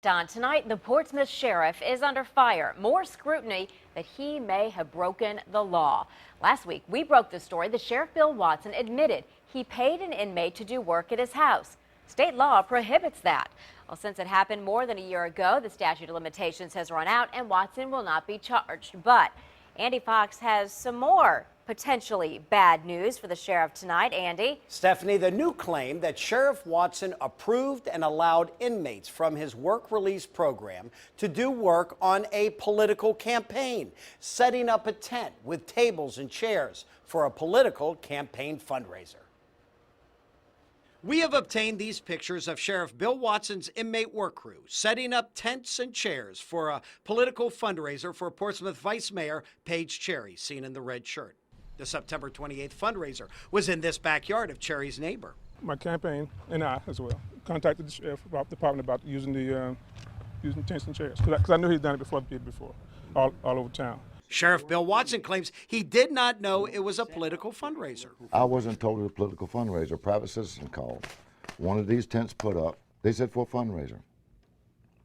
Don, tonight the Portsmouth Sheriff is under fire. More scrutiny that he may have broken the law. Last week, we broke the story. The Sheriff Bill Watson admitted he paid an inmate to do work at his house. State law prohibits that. Well, since it happened more than a year ago, the statute of limitations has run out and Watson will not be charged. But Andy Fox has some more potentially bad news for the sheriff tonight. Andy? Stephanie, the new claim that Sheriff Watson approved and allowed inmates from his work release program to do work on a political campaign, setting up a tent with tables and chairs for a political campaign fundraiser. We have obtained these pictures of Sheriff Bill Watson's inmate work crew setting up tents and chairs for a political fundraiser for Portsmouth Vice Mayor Paige Cherry, seen in the red shirt. The September 28th fundraiser was in this backyard of Cherry's neighbor. My campaign and I, as well, contacted the sheriff department about using tents and chairs because I knew he'd done it before, all over town. Sheriff Bill Watson claims he did not know it was a political fundraiser. I wasn't told it was a political fundraiser. A private citizen called. Wanted these tents put up. They said for a fundraiser.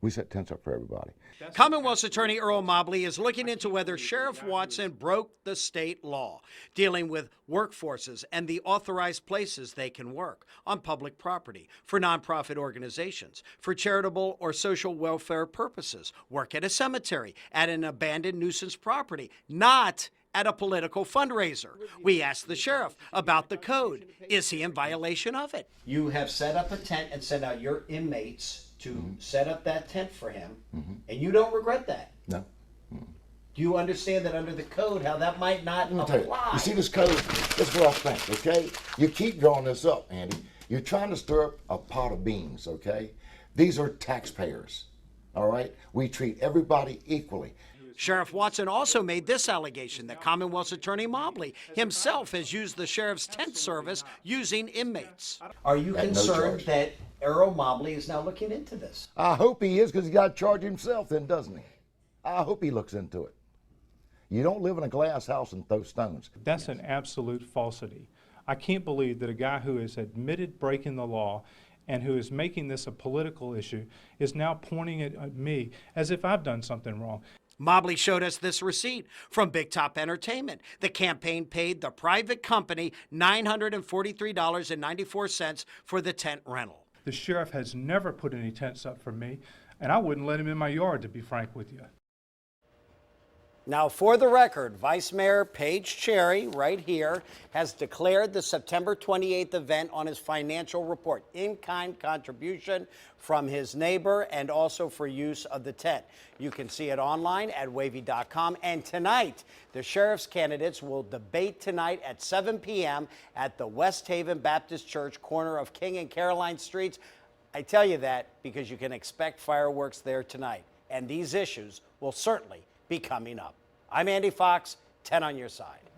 We set tents up for everybody. Commonwealth's Attorney Earl Mobley is looking into whether Sheriff Watson broke the state law dealing with workforces and the authorized places they can work on public property, for nonprofit organizations, for charitable or social welfare purposes, work at a cemetery, at an abandoned nuisance property, not at a political fundraiser. We asked the sheriff about the code. Is he in violation of it? You have set up a tent and sent out your inmates to set up that tent for him, and you don't regret that? No. Do you understand that under the code, how that might not apply? You see this code? This is what I think, okay? You keep drawing this up, Andy. You're trying to stir up a pot of beans, okay? These are taxpayers, all right? We treat everybody equally. Sheriff Watson also made this allegation that Commonwealth's Attorney Mobley himself has used the sheriff's tent service using inmates. Are you concerned that Earl Mobley is now looking into this? I hope he is, because he got to charge himself then, doesn't he? I hope he looks into it. You don't live in a glass house and throw stones. That's an absolute falsity. I can't believe that a guy who has admitted breaking the law and who is making this a political issue is now pointing it at me as if I've done something wrong. Mobley showed us this receipt from Big Top Entertainment. The campaign paid the private company $943.94 for the tent rental. The sheriff has never put any tents up for me, and I wouldn't let him in my yard, to be frank with you. Now, for the record, Vice Mayor Paige Cherry, right here, has declared the September 28th event on his financial report. In-kind contribution from his neighbor and also for use of the tent. You can see it online at wavy.com. And tonight, the sheriff's candidates will debate tonight at 7 p.m. at the West Haven Baptist Church, corner of King and Caroline Streets. I tell you that because you can expect fireworks there tonight. And these issues will certainly be coming up. I'm Andy Fox, 10 on your side.